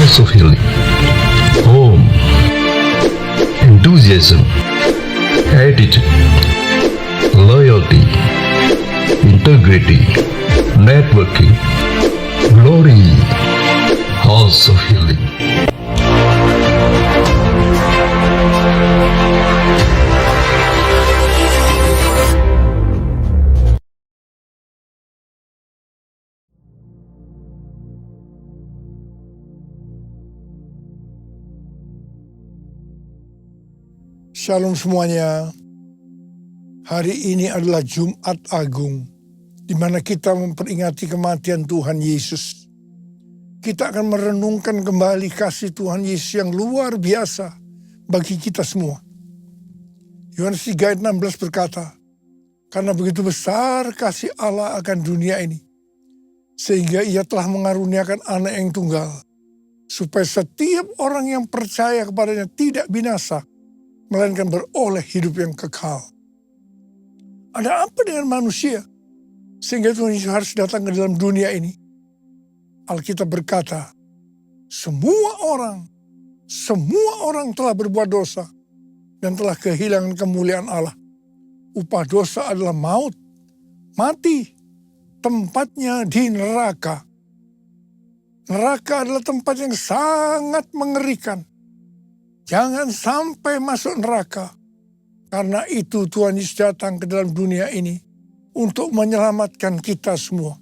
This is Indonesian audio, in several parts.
House of Healing. Home. Enthusiasm. Attitude. Loyalty. Integrity. Networking. Glory. House of Healing. Shalom semuanya. Hari ini adalah Jumat Agung, di mana kita memperingati kematian Tuhan Yesus. Kita akan merenungkan kembali kasih Tuhan Yesus yang luar biasa bagi kita semua. Yohanes 3 ayat 16 berkata, "Karena begitu besar kasih Allah akan dunia ini, sehingga Ia telah mengaruniakan Anak yang tunggal, supaya setiap orang yang percaya kepadanya tidak binasa, melainkan beroleh hidup yang kekal." Ada apa dengan manusia sehingga Tuhan Yesus harus datang ke dalam dunia ini? Alkitab berkata, semua orang telah berbuat dosa dan telah kehilangan kemuliaan Allah. Upah dosa adalah maut, mati, tempatnya di neraka. Neraka adalah tempat yang sangat mengerikan. Jangan sampai masuk neraka. Karena itu Tuhan Yesus datang ke dalam dunia ini untuk menyelamatkan kita semua.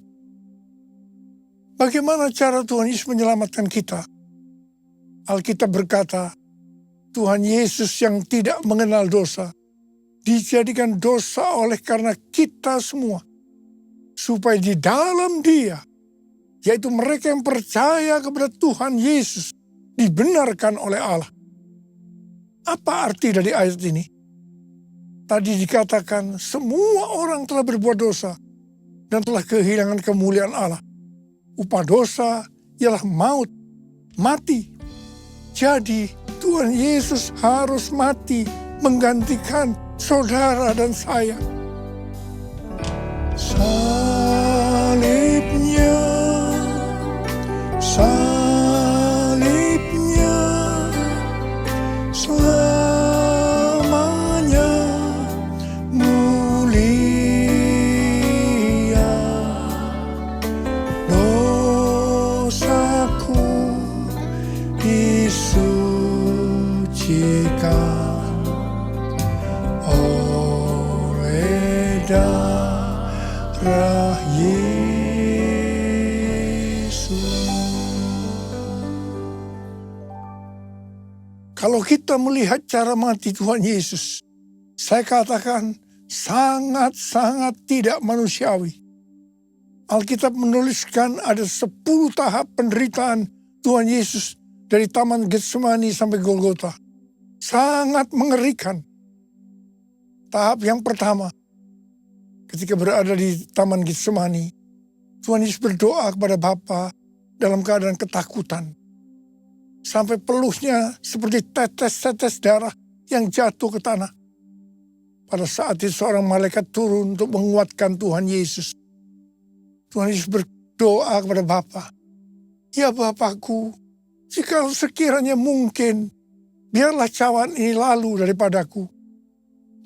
Bagaimana cara Tuhan Yesus menyelamatkan kita? Alkitab berkata, Tuhan Yesus yang tidak mengenal dosa, dijadikan dosa oleh karena kita semua. Supaya di dalam Dia, yaitu mereka yang percaya kepada Tuhan Yesus, dibenarkan oleh Allah. Apa arti dari ayat ini? Tadi dikatakan semua orang telah berbuat dosa dan telah kehilangan kemuliaan Allah. Upah dosa ialah maut, mati. Jadi Tuhan Yesus harus mati menggantikan saudara dan saya. Salibnya, selamanya mulia. Dosaku disucikan oleh darah Yesus. Kalau kita melihat cara mati Tuhan Yesus, saya katakan sangat-sangat tidak manusiawi. Alkitab menuliskan ada 10 tahap penderitaan Tuhan Yesus dari Taman Getsemani sampai Golgota. Sangat mengerikan. Tahap yang pertama, ketika berada di Taman Getsemani, Tuhan Yesus berdoa kepada Bapa dalam keadaan ketakutan. Sampai peluhnya seperti tetes-tetes darah yang jatuh ke tanah. Pada saat itu seorang malaikat turun untuk menguatkan Tuhan Yesus. Tuhan Yesus berdoa kepada Bapa, "Ya Bapakku, jika sekiranya mungkin, biarlah cawan ini lalu daripadaku.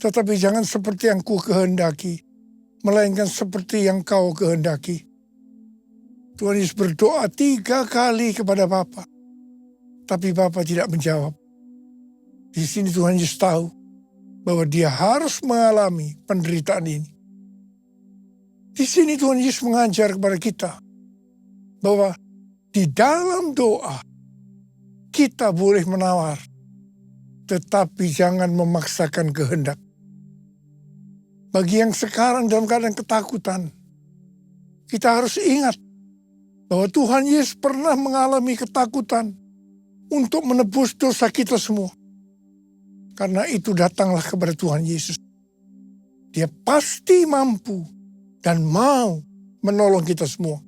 Tetapi jangan seperti yang ku kehendaki, melainkan seperti yang kau kehendaki." Tuhan Yesus berdoa 3 kali kepada Bapa. Tapi Bapa tidak menjawab. Di sini Tuhan Yesus tahu bahwa Dia harus mengalami penderitaan ini. Di sini Tuhan Yesus mengajar kepada kita bahwa di dalam doa kita boleh menawar, tetapi jangan memaksakan kehendak. Bagi yang sekarang dalam keadaan ketakutan, kita harus ingat bahwa Tuhan Yesus pernah mengalami ketakutan untuk menebus dosa kita semua. Karena itu datanglah kepada Tuhan Yesus. Dia pasti mampu dan mau menolong kita semua.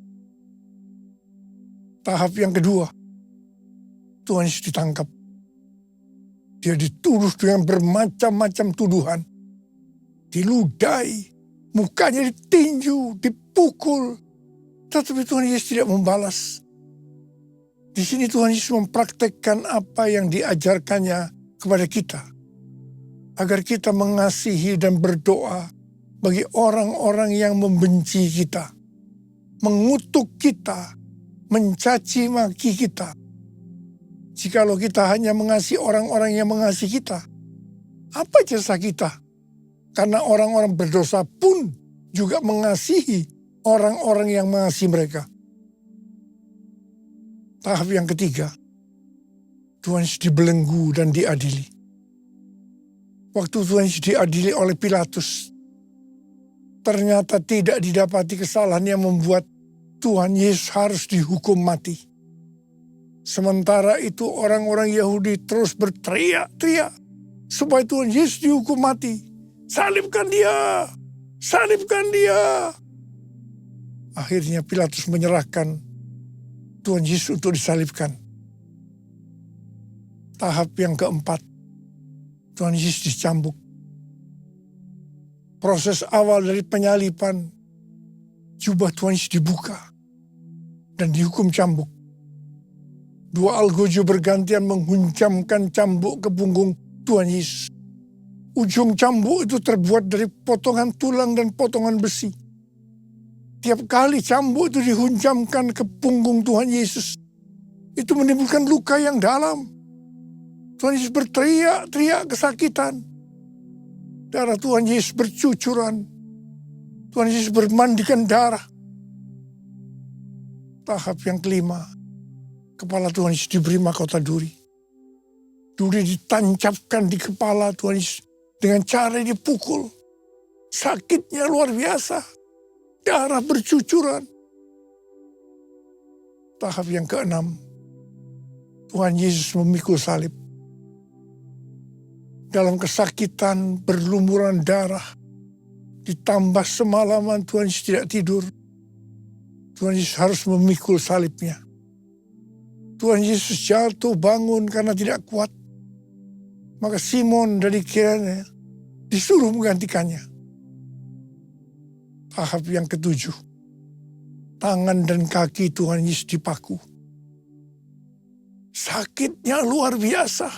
Tahap yang kedua, Tuhan Yesus ditangkap. Dia dituduh dengan bermacam-macam tuduhan. Diludahi, mukanya ditinju, dipukul. Tetapi Tuhan Yesus tidak membalas. Di sini Tuhan Yesus mempraktekkan apa yang diajarkannya kepada kita. Agar kita mengasihi dan berdoa bagi orang-orang yang membenci kita, mengutuk kita, mencaci maki kita. Jikalau kita hanya mengasihi orang-orang yang mengasihi kita, apa jasa kita? Karena orang-orang berdosa pun juga mengasihi orang-orang yang mengasihi mereka. Tahap yang ketiga, Tuhan Yesus dibelenggu dan diadili. Waktu Tuhan Yesus diadili oleh Pilatus, ternyata tidak didapati kesalahan yang membuat Tuhan Yesus harus dihukum mati. Sementara itu orang-orang Yahudi terus berteriak-teriak supaya Tuhan Yesus dihukum mati. Salibkan dia! Salibkan dia! Akhirnya Pilatus menyerahkan Tuhan Yesus untuk disalibkan. Tahap yang keempat, Tuhan Yesus dicambuk. Proses awal dari penyaliban, jubah Tuhan Yesus dibuka dan dihukum cambuk. Dua algojo bergantian menghunjamkan cambuk ke punggung Tuhan Yesus. Ujung cambuk itu terbuat dari potongan tulang dan potongan besi. Tiap kali cambuk itu dihunjamkan ke punggung Tuhan Yesus, itu menimbulkan luka yang dalam. Tuhan Yesus berteriak-teriak kesakitan. Darah Tuhan Yesus bercucuran. Tuhan Yesus bermandikan darah. Tahap yang kelima, kepala Tuhan Yesus diberi mahkota duri. Duri ditancapkan di kepala Tuhan Yesus dengan cara dipukul. Sakitnya luar biasa. Darah bercucuran. Tahap yang keenam, Tuhan Yesus memikul salib. Dalam kesakitan berlumuran darah, ditambah semalaman Tuhan Yesus tidak tidur, Tuhan Yesus harus memikul salibnya. Tuhan Yesus jatuh bangun karena tidak kuat. Maka Simon dari Kirene disuruh menggantikannya. Tahap yang ketujuh, tangan dan kaki Tuhan Yesus dipaku. Sakitnya luar biasa.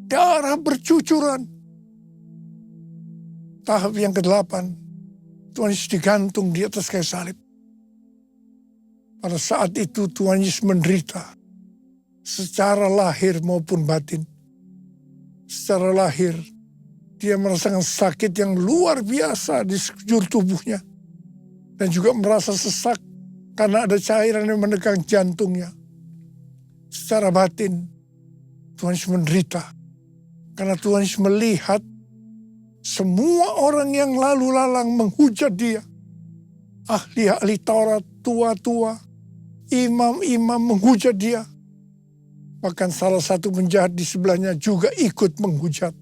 Darah bercucuran. Tahap yang kedelapan, Tuhan Yesus digantung di atas kayu salib. Pada saat itu Tuhan Yesus menderita secara lahir maupun batin. Secara lahir, dia merasakan sakit yang luar biasa di sekujur tubuhnya. Dan juga merasa sesak karena ada cairan yang menegang jantungnya. Secara batin, Tuhan Yesus menderita. Karena Tuhan Yesus melihat semua orang yang lalu lalang menghujat dia. Ahli-ahli Taurat, tua-tua, imam-imam menghujat dia. Bahkan salah satu penjahat di sebelahnya juga ikut menghujat.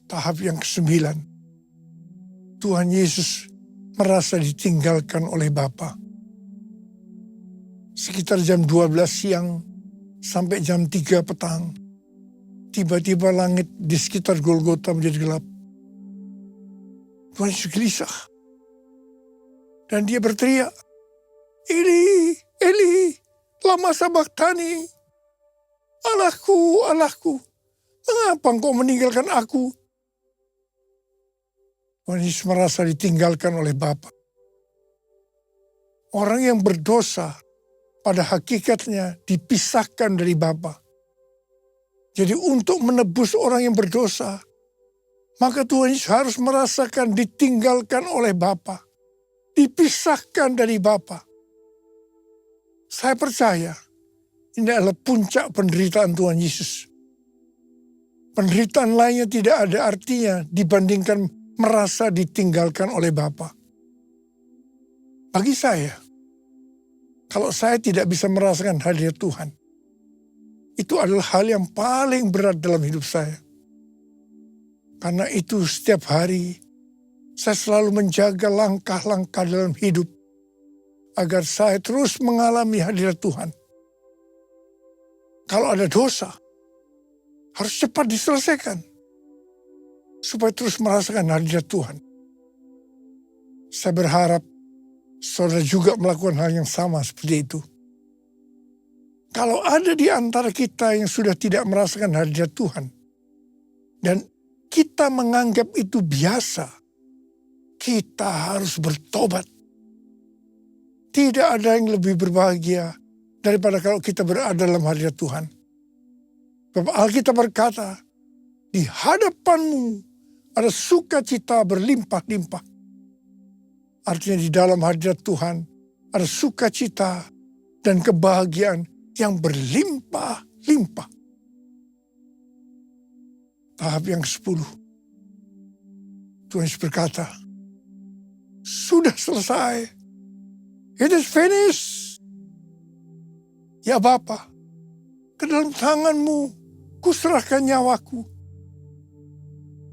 Tahap yang ke-9, Tuhan Yesus merasa ditinggalkan oleh Bapa. Sekitar jam 12 siang sampai jam 3 petang, tiba-tiba langit di sekitar Golgota menjadi gelap. Tuhan Yesus gelisah. Dan dia berteriak, Eli, Eli, lama sabachthani. Allahku, Allahku, mengapa engkau meninggalkan aku? Tuhan Yesus merasa ditinggalkan oleh Bapa. Orang yang berdosa pada hakikatnya dipisahkan dari Bapa. Jadi untuk menebus orang yang berdosa, maka Tuhan Yesus harus merasakan ditinggalkan oleh Bapa. Dipisahkan dari Bapa. Saya percaya ini adalah puncak penderitaan Tuhan Yesus. Penderitaan lainnya tidak ada artinya dibandingkan merasa ditinggalkan oleh Bapa. Bagi saya, kalau saya tidak bisa merasakan hadirat Tuhan, itu adalah hal yang paling berat dalam hidup saya. Karena itu setiap hari, saya selalu menjaga langkah-langkah dalam hidup, agar saya terus mengalami hadirat Tuhan. Kalau ada dosa, harus cepat diselesaikan. Supaya terus merasakan hadirat Tuhan. Saya berharap saudara juga melakukan hal yang sama seperti itu. Kalau ada di antara kita yang sudah tidak merasakan hadirat Tuhan, dan kita menganggap itu biasa, kita harus bertobat. Tidak ada yang lebih berbahagia daripada kalau kita berada dalam hadirat Tuhan. Sebab Alkitab berkata, di hadapanmu ada sukacita berlimpah-limpah. Artinya di dalam hadirat Tuhan ada sukacita dan kebahagiaan yang berlimpah-limpah. Tahap yang ke-10. Tuhan Yesus berkata, sudah selesai. It is finished. Ya Bapa, ke dalam tanganmu kuserahkan nyawaku.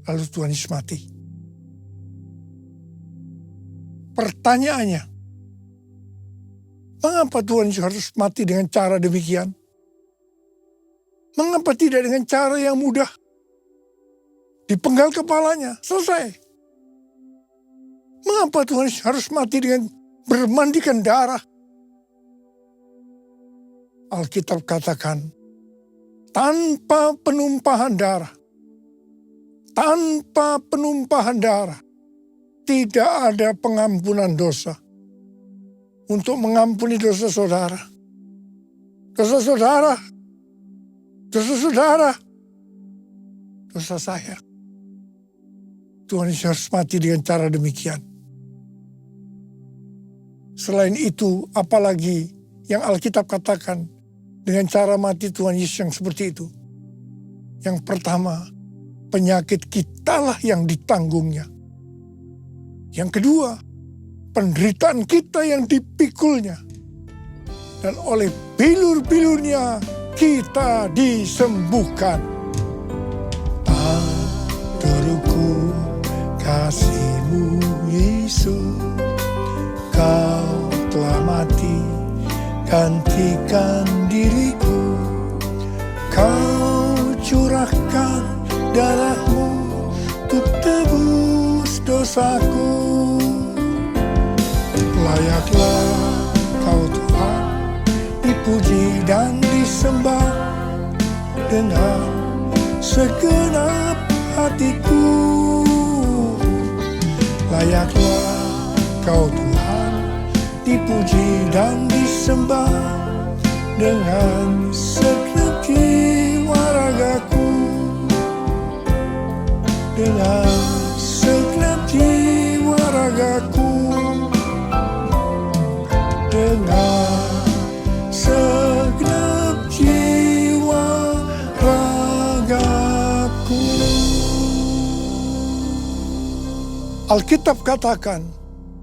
Lalu Tuhan Yesus mati. Pertanyaannya, mengapa Tuhan Yesus harus mati dengan cara demikian? Mengapa tidak dengan cara yang mudah? Dipenggal kepalanya, selesai. Mengapa Tuhan Yesus harus mati dengan bermandikan darah? Alkitab katakan, tanpa penumpahan darah. Tanpa penumpahan darah, tidak ada pengampunan dosa. Untuk mengampuni dosa saudara. Dosa saudara. Dosa saudara. Dosa saya. Tuhan Yesus harus mati dengan cara demikian. Selain itu, apalagi yang Alkitab katakan dengan cara mati Tuhan Yesus yang seperti itu. Yang pertama, penyakit kitalah yang ditanggungnya. Yang kedua, penderitaan kita yang dipikulnya. Dan oleh bilur-bilurnya kita disembuhkan. Turuku kasih-Mu Yesus, Kau telah mati gantikan diriku. Kau curahkan darah-Mu untuk tebus dosaku. Layaklah Kau Tuhan dipuji dan disembah dengan segenap hatiku. Layaklah Kau Tuhan dipuji dan disembah dengan segenap jiwa ragaku. Dengan segenap jiwa ragaku. Dengan segenap jiwa ragaku. Alkitab katakan,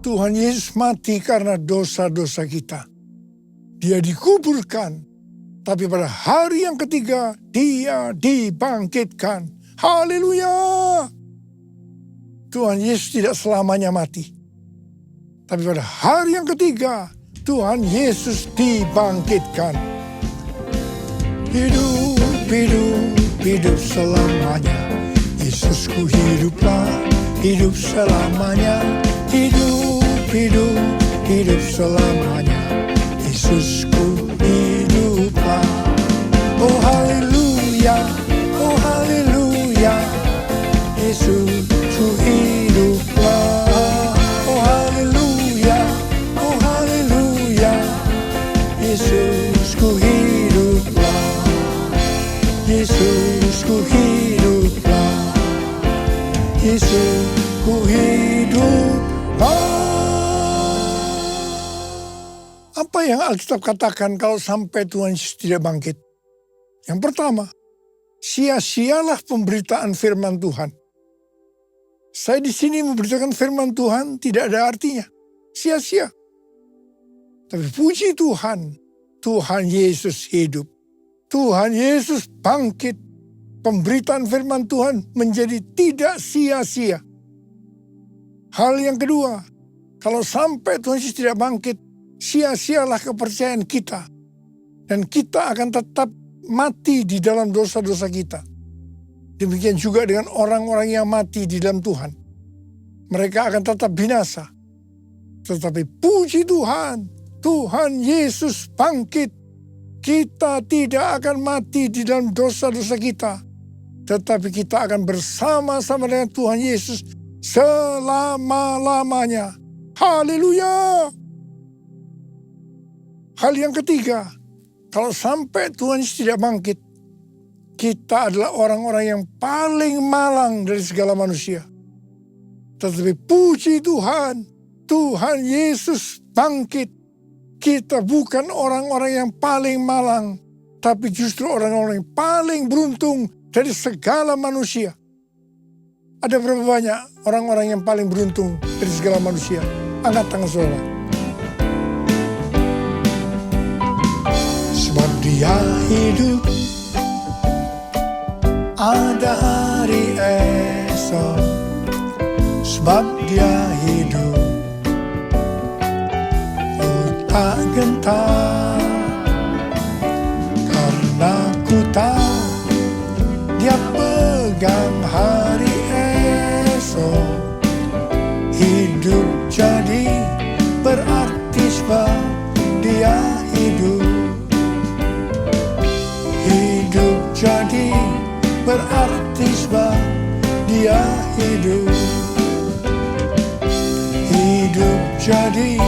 Tuhan Yesus mati karena dosa-dosa kita. Dia dikuburkan, tapi pada hari yang ketiga Dia dibangkitkan. Haleluya! Tuhan Yesus tidak selamanya mati. Tapi pada hari yang ketiga Tuhan Yesus dibangkitkan. Hidup, hidup, hidup selamanya. Yesusku hiduplah, hidup selamanya. Hidup, hidup, hidup selamanya. Yesusku hiduplah. Oh haleluya, oh haleluya. Yesusku hiduplah. Oh haleluya, oh haleluya. Yesusku hiduplah. Yesusku hiduplah. Yesusku hiduplah. Apa yang Alkitab katakan kalau sampai Tuhan Yesus tidak bangkit? Yang pertama, sia-sialah pemberitaan firman Tuhan. Saya di sini memberitakan firman Tuhan tidak ada artinya. Sia-sia. Tapi puji Tuhan, Tuhan Yesus hidup. Tuhan Yesus bangkit. Pemberitaan firman Tuhan menjadi tidak sia-sia. Hal yang kedua, kalau sampai Tuhan Yesus tidak bangkit, sia-sialah kepercayaan kita. Dan kita akan tetap mati di dalam dosa-dosa kita. Demikian juga dengan orang-orang yang mati di dalam Tuhan. Mereka akan tetap binasa. Tetapi puji Tuhan, Tuhan Yesus bangkit. Kita tidak akan mati di dalam dosa-dosa kita, tetapi kita akan bersama-sama dengan Tuhan Yesus selama-lamanya. Haleluya! Hal yang ketiga, kalau sampai Tuhan Yesus tidak bangkit, kita adalah orang-orang yang paling malang dari segala manusia. Tetapi puji Tuhan, Tuhan Yesus bangkit. Kita bukan orang-orang yang paling malang, tapi justru orang-orang yang paling beruntung dari segala manusia. Ada berapa banyak orang-orang yang paling beruntung dari segala manusia? Angkat tangan saudara. Sebab Dia hidup, ada hari esok. Sebab Dia hidup, tak gentar, karena ku tahu Dia pegang hari esok. Hidup jadi berarti sebab Dia hidup. Hidup jadi berarti sebab Dia hidup. Hidup jadi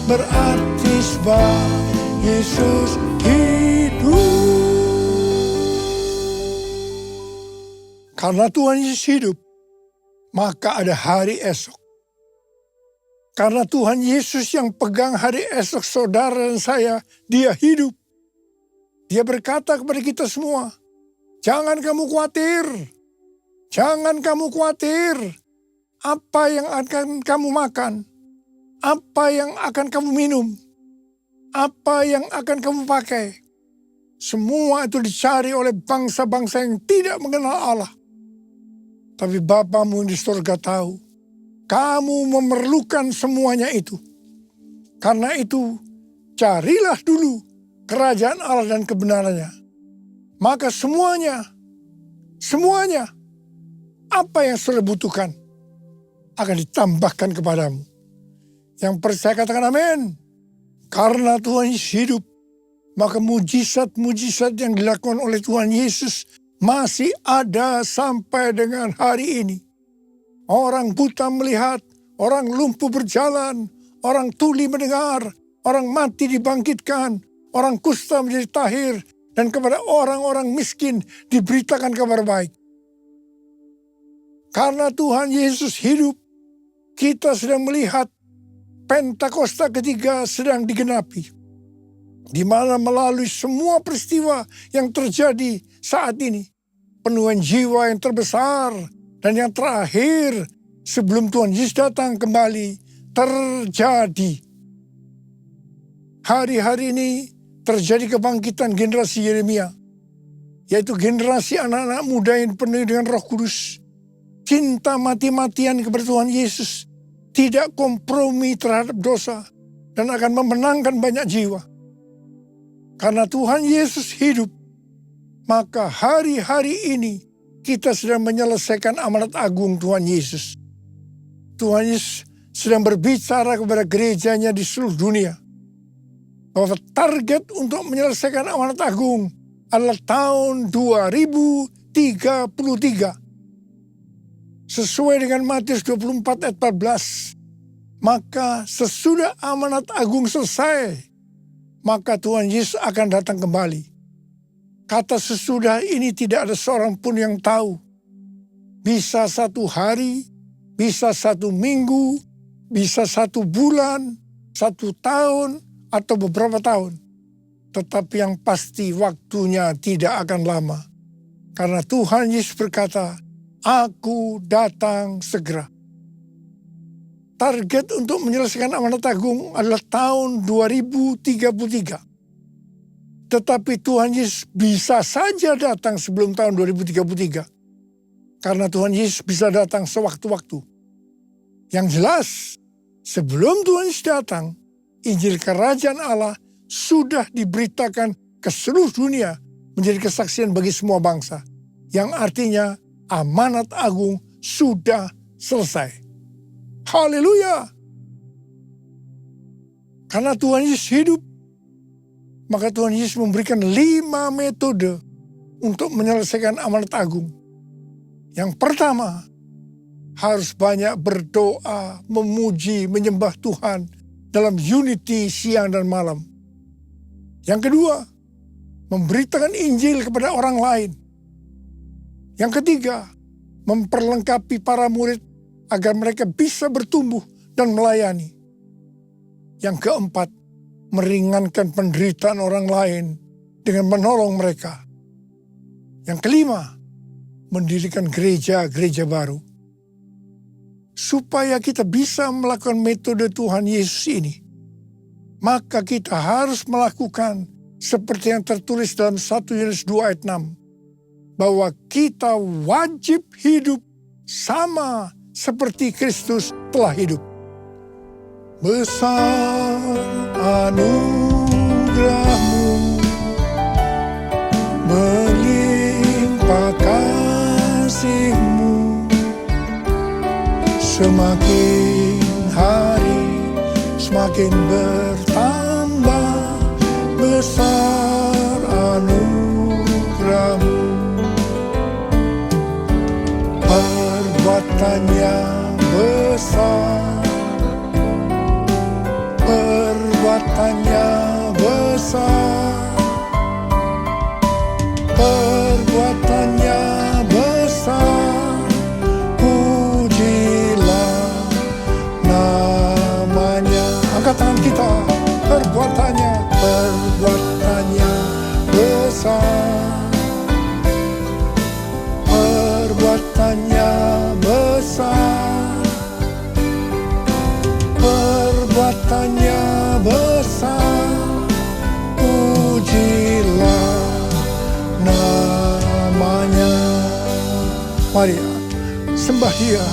berarti sebab Yesus hidup. Karena Tuhan Yesus hidup, maka ada hari esok. Karena Tuhan Yesus yang pegang hari esok saudara dan saya, Dia hidup. Dia berkata kepada kita semua, jangan kamu khawatir. Jangan kamu khawatir. Apa yang akan kamu makan? Apa yang akan kamu minum? Apa yang akan kamu pakai? Semua itu dicari oleh bangsa-bangsa yang tidak mengenal Allah. Tapi Bapamu di surga tahu, kamu memerlukan semuanya itu. Karena itu, carilah dulu kerajaan Allah dan kebenarannya. Maka semuanya, apa yang saudara butuhkan akan ditambahkan kepadamu. Yang percaya katakan amin. Karena Tuhan Yesus hidup, maka mujizat-mujizat yang dilakukan oleh Tuhan Yesus masih ada sampai dengan hari ini. Orang buta melihat, orang lumpuh berjalan, orang tuli mendengar, orang mati dibangkitkan, orang kusta menjadi tahir, dan kepada orang-orang miskin diberitakan kabar baik. Karena Tuhan Yesus hidup, kita sedang melihat Pentakosta ketiga sedang digenapi, di mana melalui semua peristiwa yang terjadi saat ini, penuhan jiwa yang terbesar dan yang terakhir sebelum Tuhan Yesus datang kembali terjadi. Hari-hari ini terjadi kebangkitan generasi Yeremia, yaitu generasi anak-anak muda yang penuh dengan Roh Kudus, cinta mati-matian kepada Tuhan Yesus, tidak kompromi terhadap dosa, dan akan memenangkan banyak jiwa. Karena Tuhan Yesus hidup, maka hari-hari ini kita sedang menyelesaikan amanat agung Tuhan Yesus. Tuhan Yesus sedang berbicara kepada gerejanya di seluruh dunia, bahwa target untuk menyelesaikan amanat agung adalah tahun 2033. Sesuai dengan Matius 24 ayat 14. Maka sesudah amanat agung selesai, maka Tuhan Yesus akan datang kembali. Kata sesudah ini tidak ada seorang pun yang tahu. Bisa 1 hari, bisa 1 minggu, bisa 1 bulan, 1 tahun, atau beberapa tahun. Tetapi yang pasti waktunya tidak akan lama. Karena Tuhan Yesus berkata, Aku datang segera. Target untuk menyelesaikan amanat agung adalah tahun 2033. Tetapi Tuhan Yesus bisa saja datang sebelum tahun 2033. Karena Tuhan Yesus bisa datang sewaktu-waktu. Yang jelas, sebelum Tuhan Yesus datang, Injil Kerajaan Allah sudah diberitakan ke seluruh dunia menjadi kesaksian bagi semua bangsa. Yang artinya, amanat agung sudah selesai. Haleluya. Karena Tuhan Yesus hidup, maka Tuhan Yesus memberikan 5 metode untuk menyelesaikan amanat agung. Yang pertama, harus banyak berdoa, memuji, menyembah Tuhan dalam unity siang dan malam. Yang kedua, memberitakan Injil kepada orang lain. Yang ketiga, memperlengkapi para murid agar mereka bisa bertumbuh dan melayani. Yang keempat, meringankan penderitaan orang lain dengan menolong mereka. Yang kelima, mendirikan gereja-gereja baru. Supaya kita bisa melakukan metode Tuhan Yesus ini, maka kita harus melakukan seperti yang tertulis dalam 1 Yohanes 2 ayat 6. Bahwa kita wajib hidup sama seperti Kristus telah hidup. Besar anugerah-Mu, melimpah kasih-Mu, semakin hari semakin bertambah. Besar anugerah-Mu, perbuatannya besar, perbuatannya besar, perbuatannya besar, pujilah namanya. Angkat tangan kita, perbuatannya, perbuatannya besar, perbuatannya besar, perbuatannya besar, pujilah namanya. Mari sembah Dia,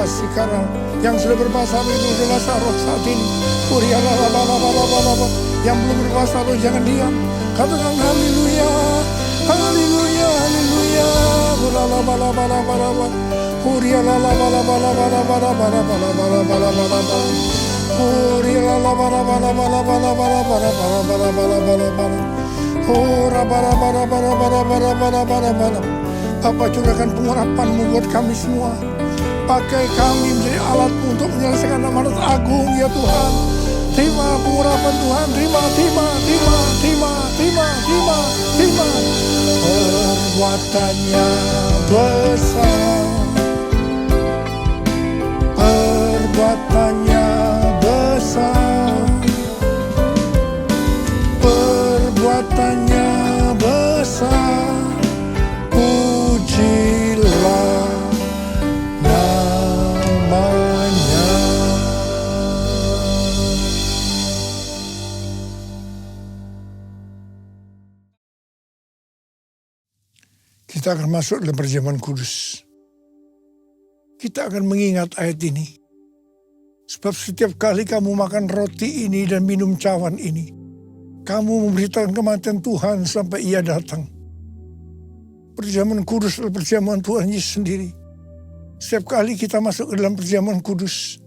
sekarang yang sudah berbahasa roh itu berbahasa roh saat ini. Yang belum berbahasa roh jangan diam, katakan haleluya, haleluya, haleluya. Bapa, curahkan pengurapan-Mu buat kami semua. Pakai kami menjadi alat-Mu untuk menyelesaikan amanat agung ya Tuhan. Terima pengurapan Tuhan, terima. Perbuatannya besar, perbuatannya besar, perbuatannya besar, pujilah namanya. Kita akan masuk dalam perjamuan kudus. Kita akan mengingat ayat ini. Sebab setiap kali kamu makan roti ini dan minum cawan ini, kamu memberitakan kematian Tuhan sampai Ia datang. Perjamuan kudus adalah perjamuan Tuhan Yesus sendiri. Setiap kali kita masuk ke dalam perjamuan kudus,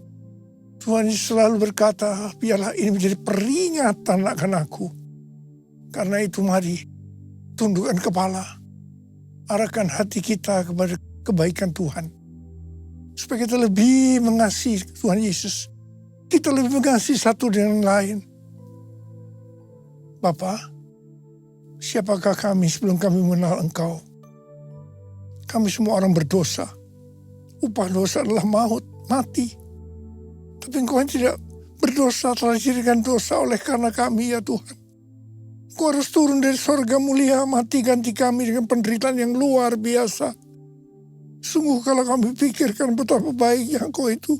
Tuhan Yesus selalu berkata, biarlah ini menjadi peringatan akan aku. Karena itu mari, tundukkan kepala, arahkan hati kita kepada kebaikan Tuhan. Supaya kita lebih mengasihi Tuhan Yesus. Kita lebih mengasihi satu dengan lain. Bapa, siapakah kami sebelum kami mengenal Engkau? Kami semua orang berdosa. Upah dosa adalah maut, mati. Tapi Engkau yang tidak berdosa telah dijadikan dosa oleh karena kami ya Tuhan. Engkau harus turun dari sorga mulia, mati ganti kami dengan penderitaan yang luar biasa. Sungguh kalau kami pikirkan betapa baiknya Engkau itu.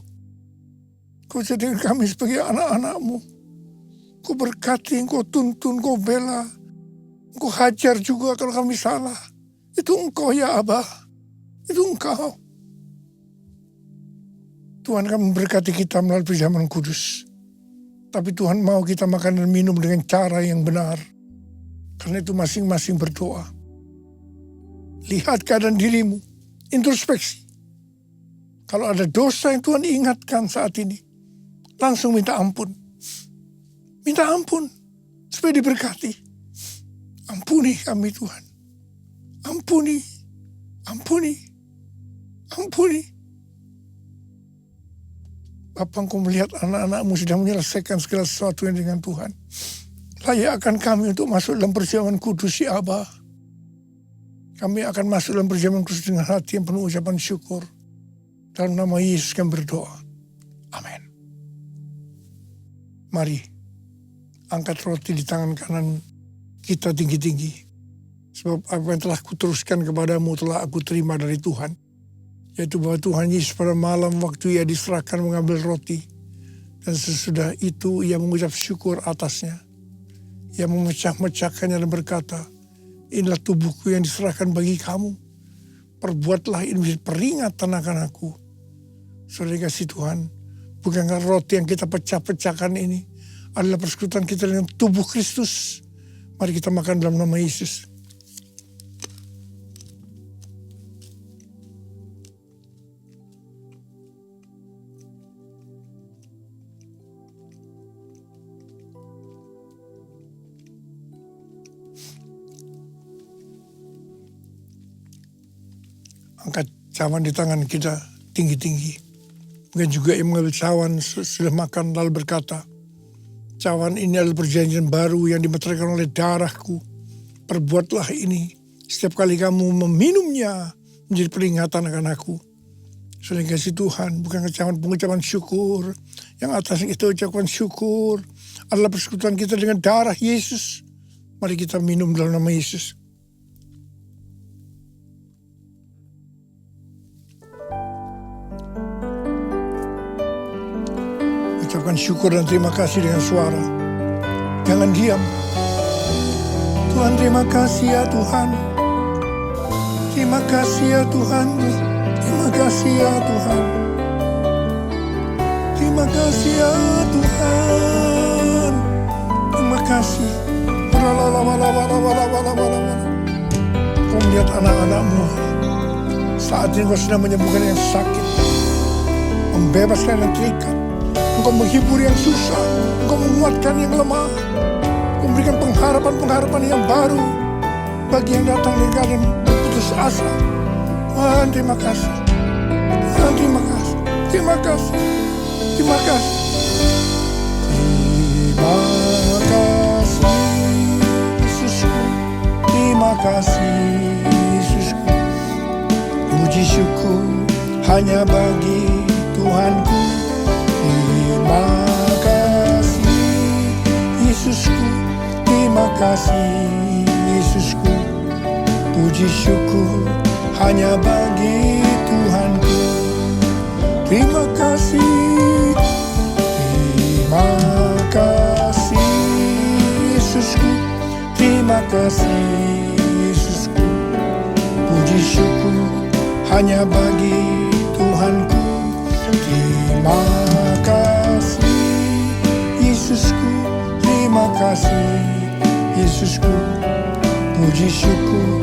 Engkau jadikan kami sebagai anak-anak-Mu. Engkau berkati, Engkau tuntun, Engkau bela. Engkau hajar juga kalau kami salah. Itu Engkau ya Abah. Itu Engkau. Tuhan akan memberkati kita melalui perjamuan kudus. Tapi Tuhan mau kita makan dan minum dengan cara yang benar. Karena itu masing-masing berdoa. Lihat keadaan dirimu. Introspeksi. Kalau ada dosa yang Tuhan ingatkan saat ini, langsung minta ampun. Minta ampun supaya diberkati. Ampuni kami Tuhan. Ampuni. Ampuni. Ampuni. Bapa, Engkau melihat anak-anak-Mu sedang menyelesaikan segala sesuatu yang dengan Tuhan. Layakkan kami untuk masuk dalam perjamuan kudus ya Aba. Kami akan masuk dalam perjamuan kudus dengan hati yang penuh ucapan syukur. Dalam nama Yesus kami berdoa. Amin. Mari, angkat roti di tangan kanan kita tinggi-tinggi. Sebab apa yang telah kuteruskan kepadamu telah aku terima dari Tuhan. Yaitu bahwa Tuhan Yesus pada malam waktu ia diserahkan mengambil roti. Dan sesudah itu ia mengucap syukur atasnya. Ia memecah-mecahkannya dan berkata, inilah tubuhku yang diserahkan bagi kamu. Perbuatlah ini menjadi peringatan akan aku. Saudara kasih Tuhan, bukankah roti yang kita pecah-pecahkan ini adalah persekutuan kita dengan tubuh Kristus. Mari kita makan dalam nama Yesus. Angkat cawan di tangan kita tinggi-tinggi. Mungkin juga yang mengambil cawan sudah makan lalu berkata, cawan ini adalah perjanjian baru yang dimeteraikan oleh darahku. Perbuatlah ini setiap kali kamu meminumnya menjadi peringatan akan aku. Saudara kasih Tuhan, bukan cawan pengucapan syukur. Yang atasnya kita ucapkan syukur adalah persekutuan kita dengan darah Yesus. Mari kita minum dalam nama Yesus. Ucapkan syukur dan terima kasih dengan suara. Jangan diam. Tuhan, terima kasih ya Tuhan. Terima kasih ya Tuhan. Terima kasih ya Tuhan. Terima kasih ya Tuhan. Terima kasih. Kau melihat anak-anak-Mu. Saat ini Kau sedang menyembuhkan yang sakit. Membebaskan yang terikat. Engkau menghibur yang susah, Engkau menguatkan yang lemah, Engkau memberikan pengharapan-pengharapan yang baru bagi yang datang dengan keadaan putus asa. Tuhan, terima kasih. Tuhan, terima kasih. Terima kasih. Terima kasih. Terima kasih, Yesusku. Terima kasih, Yesusku. Puji syukur hanya bagi Tuhanku. Terima kasih Yesusku, terima kasih Yesusku. Puji syukur hanya bagi Tuhanku. Terima kasih, terima kasih Yesusku, terima kasih Yesusku. Puji syukur hanya bagi Tuhanku. Terima kasih Yesusku, terima kasih Yesusku. Puji syukur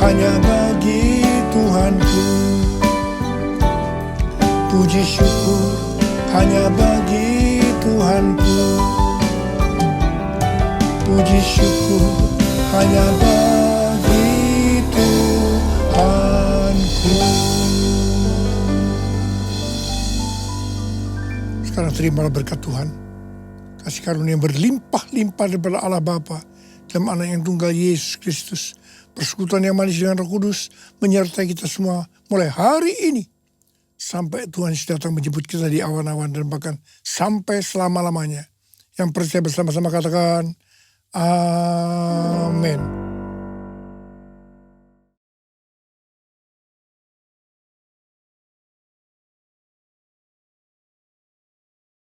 hanya bagi Tuhanku. Puji syukur hanya bagi Tuhanku. Puji syukur hanya bagi Tuhanku. Sekarang terimalah berkat Tuhan. Kasih karunia yang berlimpah-limpah daripada Allah Bapa dalam anak yang tunggal Yesus Kristus. Persekutuan yang manis dengan Roh Kudus menyertai kita semua mulai hari ini. Sampai Tuhan Yesus datang menjemput kita di awan-awan dan bahkan sampai selama-lamanya. Yang percaya bersama-sama katakan, amin.